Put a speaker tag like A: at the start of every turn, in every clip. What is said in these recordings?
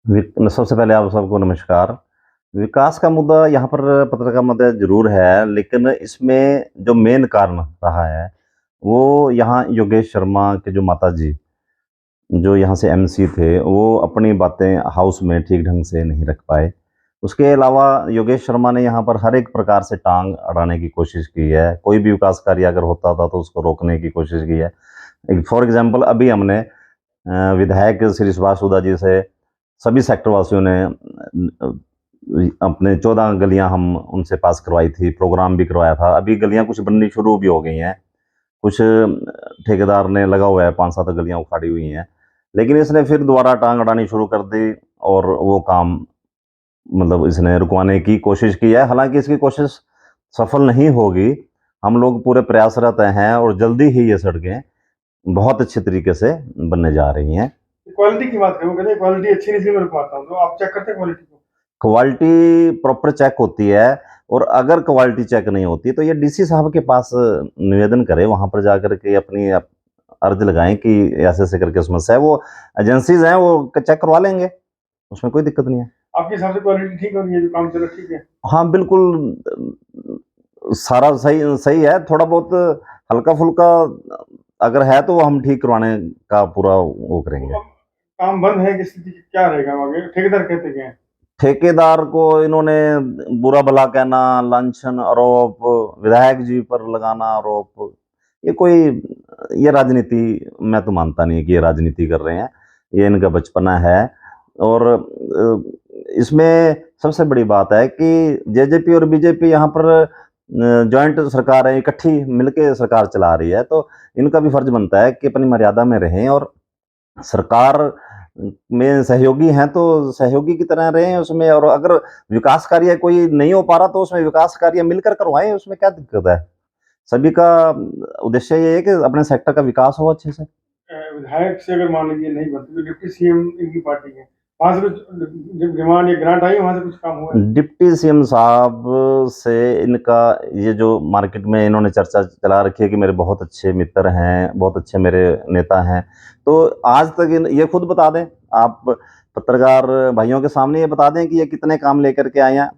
A: सबसे पहले आप सबको नमस्कार। विकास का मुद्दा यहाँ पर पत्र का मुद्दा ज़रूर है, लेकिन इसमें जो मेन कारण रहा है, वो यहाँ योगेश शर्मा के जो माताजी, जो यहाँ से एमसी थे, वो अपनी बातें हाउस में ठीक ढंग से नहीं रख पाए। उसके अलावा योगेश शर्मा ने यहाँ पर हर एक प्रकार से टाँग अड़ाने की कोशिश की है। कोई भी विकास कार्य अगर होता था, तो उसको रोकने की कोशिश की है। एक फॉर एग्ज़ाम्पल अभी हमने विधायक श्री सुभाष सूदा जी से सभी सेक्टर वासियों ने अपने 14 गलियां हम उनसे पास करवाई थी, प्रोग्राम भी करवाया था। अभी गलियां कुछ बननी शुरू भी हो गई हैं। कुछ ठेकेदार ने लगा हुआ है, 5-7 गलियां उखाड़ी हुई हैं। लेकिन इसने फिर दोबारा टांग अड़ानी शुरू कर दी और वो काम मतलब इसने रुकवाने की कोशिश की है। हालांकि इसकी कोशिश सफल नहीं होगी। हम लोग पूरे प्रयासरत हैं और जल्दी ही ये सड़कें बहुत अच्छे तरीके से बनने जा रही हैं।
B: क्वालिटी की बात करूँ, कहते हैं क्वालिटी अच्छी नहीं इसलिए मैं रुकवाता हूँ, तो आप चेक करते हैं क्वालिटी को?
A: क्वालिटी प्रॉपर चेक होती है और अगर क्वालिटी चेक नहीं होती तो ये डीसी साहब के पास निवेदन करें, वहाँ पर जाकर के अपनी अर्ज लगाएं कि ऐसे-ऐसे करके समस्या है। वो एजेंसीज़ हैं, वो चेक करवा लेंगे, उसमें कोई दिक्कत नहीं है।
B: आपके हिसाब से क्वालिटी ठीक हो रही है, जो काम चल रहा है ठीक है?
A: हाँ, बिल्कुल सारा सही सही है, थोड़ा बहुत हल्का-फुल्का अगर है तो वो हम ठीक करवाने का पूरा वो
B: तो
A: करेंगे।
B: अब काम बंद है, किस स्थिति क्या रहेगा आगे? ठेकेदार कहते क्या है?
A: ठेकेदार को इन्होंने बुरा भला कहना, लांछन आरोप, विधायक जी पर लगाना आरोप, ये कोई ये राजनीति मैं तो मानता नहीं कि ये राजनीति कर रहे हैं। ये इनका बचपना है और इसमें सबसे बड़ी बात है कि जेजेपी और बीजेपी यहाँ पर जॉइंट सरकार है, इकट्ठी मिलके सरकार चला रही है, तो इनका भी फर्ज बनता है कि अपनी मर्यादा में रहें और सरकार में सहयोगी हैं तो सहयोगी की तरह रहें उसमें, और अगर विकास कार्य कोई नहीं हो पा रहा तो उसमें विकास कार्य मिलकर करवाएं, उसमें क्या दिक्कत है। सभी का उद्देश्य ये है कि अपने सेक्टर का विकास हो अच्छे से।
B: विधायक से अगर मान लीजिए नहीं बनती तो डिप्टी सीएम इनकी पार्टी है, वहां से कुछ डिमांड या ग्रांट आई, वहां से कुछ काम हुआ है?
A: डिप्टी सीएम साहब से इनका ये जो मार्केट में इन्होंने चर्चा चला रखी है कि मेरे बहुत अच्छे मित्र हैं, बहुत अच्छे मेरे नेता हैं, तो आज तक ये खुद बता दें, आप पत्रकार भाइयों के सामने ये बता दें कि ये कितने काम लेकर के आए हैं।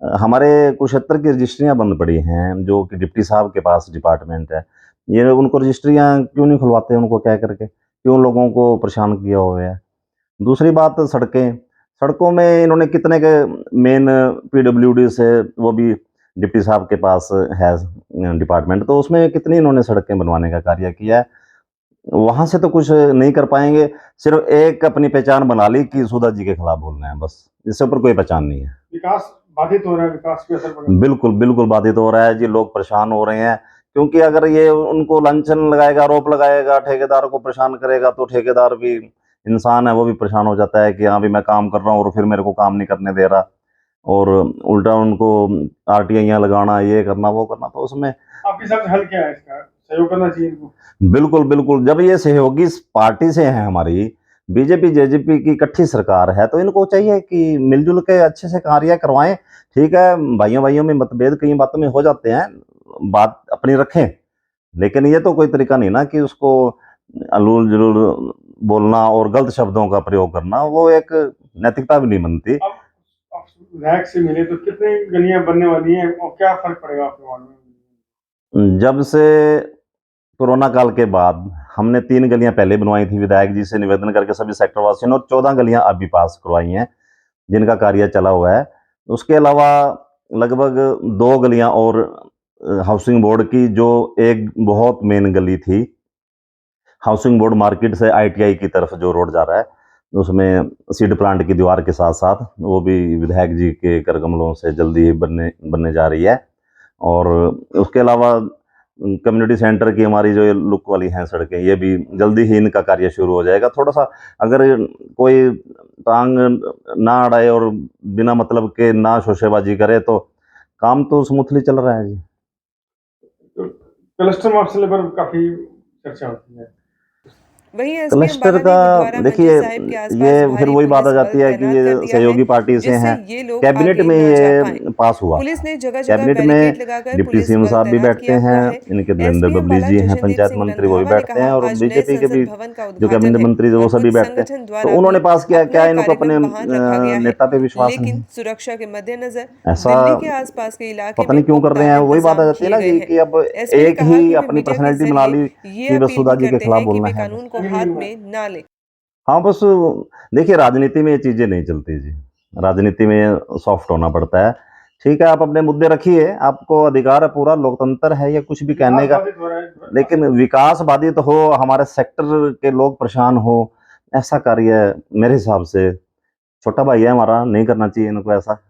A: हमारे कुरुक्षेत्र की रजिस्ट्रियाँ बंद पड़ी हैं, जो कि डिप्टी साहब के पास डिपार्टमेंट है। ये उनको रजिस्ट्रियाँ क्यों नहीं खुलवाते उनको कह करके? क्यों लोगों को परेशान किया हुआ है? दूसरी बात सड़कें, सड़कों में इन्होंने कितने के मेन पीडब्ल्यूडी से वो भी डिप्टी साहब के पास है डिपार्टमेंट, तो उसमें कितनी इन्होंने सड़कें बनवाने का कार्य किया है। वहाँ से तो कुछ नहीं कर पाएँगे, सिर्फ़ एक अपनी पहचान बना ली कि सुधा जी के खिलाफ बोलना है बस, इससे ऊपर कोई पहचान नहीं है।
B: विकास बाधित हो रहा है, विकास पे असर पड़ रहा है।
A: बिल्कुल, बिल्कुल बाधित हो रहा है जी, लोग परेशान हो रहे हैं, क्योंकि अगर ये उनको लांछन लगाएगा, आरोप लगाएगा, ठेकेदार को परेशान करेगा, तो ठेकेदार भी इंसान है, वो भी परेशान हो जाता है कि हाँ, अभी मैं काम कर रहा हूँ और फिर मेरे को काम नहीं करने दे रहा, और उल्टा उनको आरटीआईयाँ लगाना, ये करना, वो करना, तो उसमें
B: आपके हिसाब से हल क्या है इसका? सहयोग करना चाहिए इनको?
A: बिल्कुल, बिल्कुल, जब ये सहयोगी इस पार्टी से हैं हमारी, बीजेपी, जेजेपी की इकट्ठी सरकार है, तो इनको चाहिए कि मिल-जुल के अच्छे से कार्य करवाएँ। ठीक है, भाइयों-भाइयों में मतभेद कई बातों में हो जाते हैं, बात अपनी रखें, लेकिन ये तो कोई तरीका नहीं ना कि उसको अलोल-जलोल बोलना और गलत शब्दों का प्रयोग करना, वो एक नैतिकता भी नहीं बनती।
B: अब आप विधायक से मिले तो कितनी गलियां बनने वाली हैं और क्या फर्क पड़ेगा आपके वार्ड में?
A: जब से कोरोना काल के बाद हमने 3 गलियाँ पहले बनवाई थी विधायक जी से निवेदन करके सभी सेक्टर वासियों ने, और 14 गलियाँ अभी पास करवाई हैं, जिनका कार्य चला हुआ है। उसके अलावा लगभग 2 गलियाँ और हाउसिंग बोर्ड की, जो एक बहुत मेन गली थी, हाउसिंग बोर्ड मार्केट से आईटीआई की तरफ जो रोड जा रहा है, उसमें सीड प्लांट की दीवार के साथ-साथ वो भी विधायक जी के कर कमलों से जल्दी ही बनने बनने जा रही है। और उसके अलावा कम्युनिटी सेंटर की हमारी जो ये लुक वाली हैं सड़कें, ये भी जल्दी ही इनका कार्य शुरू हो जाएगा। थोड़ा-सा अगर कोई टांग ना अड़ाए और बिना मतलब के ना शोशेबाजी करे, तो काम तो स्मूथली चल रहा है जी।
B: तो क्लस्टर मसले पर काफी चर्चा होती है।
C: वहीं एसपी
A: क्लस्टर
C: अम्बाला ने
A: का
C: गुरुद्वारा
A: देखिए
C: मंदिर साहिब के आसपास
A: ये फिर
C: भारी
A: वही बात आ
C: पुलिस
A: जाती
C: बल
A: है कि
C: तैनात
A: ये
C: कर दिया है,
A: सहयोगी पार्टी से
C: जिससे
A: हैं।
C: ये लोग
A: कैबिनेट
C: आगे
A: में
C: ना जा
A: ये
C: पाएं।
A: पास हुआ था।
C: पुलिस ने जगह जगह
A: कैबिनेट में
C: बैरिकेड लगाकर
A: डिप्टी
C: पुलिस
A: सीएम
C: बल
A: साहब भी
C: तैनात
A: बैठते
C: किया हुआ
A: हैं,
C: है।
A: इनके देवेंद्र
C: एसपी
A: बबली
C: अम्बाला
A: जी हैं,
C: जशनदीप
A: पंचायत
C: सिंह
A: मंत्री, वो भी
C: रंधावा ने
A: बैठते
C: कहा,
A: हैं, और
C: आज नए
A: बीजेपी के
C: संसद
A: भी
C: भवन का
A: जो
C: उद्घाटन
A: कैबिनेट
C: है
A: मंत्री जो
C: और
A: वो सभी
C: कुछ
A: बैठते हैं।
C: संगठन
A: तो
C: द्वारा
A: उन्होंने
C: भी
A: पास किया,
C: अपना
A: क्या इनको अपने
C: कार्यक्रम वहां रखा गया है,
A: नेता पे विश्वास नहीं
C: लेकिन
A: है?
C: सुरक्षा के मद्देनजर
A: ऐसा
C: दिल्ली के आसपास के इलाके
A: पता
C: में
A: नहीं क्यों कर
C: पुख्ता
A: रहे हैं। वही बात आ
C: इंतजाम
A: जाती है
C: किए
A: ना
C: गए हैं।
A: कि अब
C: एसपी ने
A: एक
C: कहा
A: ही
C: कि वे
A: अपनी
C: मीडिया के
A: पर्सनैलिटी बना ली
C: जरिए ये
A: कि बस
C: अपील
A: सुधा
C: भी
A: जी के
C: करते
A: खिलाफ
C: हैं कि
A: बोलना
C: वे
A: है।
C: कानून को हाथ में ना लें।
A: हाँ, बस देखिए राजनीति में ये चीजें नहीं चलती जी। राजनीति में सॉफ्ट होना पड़ता है। ठीक है, आप अपने मुद्दे रखिए, आपको अधिकार है, पूरा लोकतंत्र है, या कुछ भी कहने का।
B: विकास बाधित हो रहा है।
A: लेकिन विकास बाधित हो, हमारे सेक्टर के लोग परेशान हो, ऐसा कार्य मेरे हिसाब से छोटा भाई है हमारा, नहीं करना चाहिए इनको ऐसा।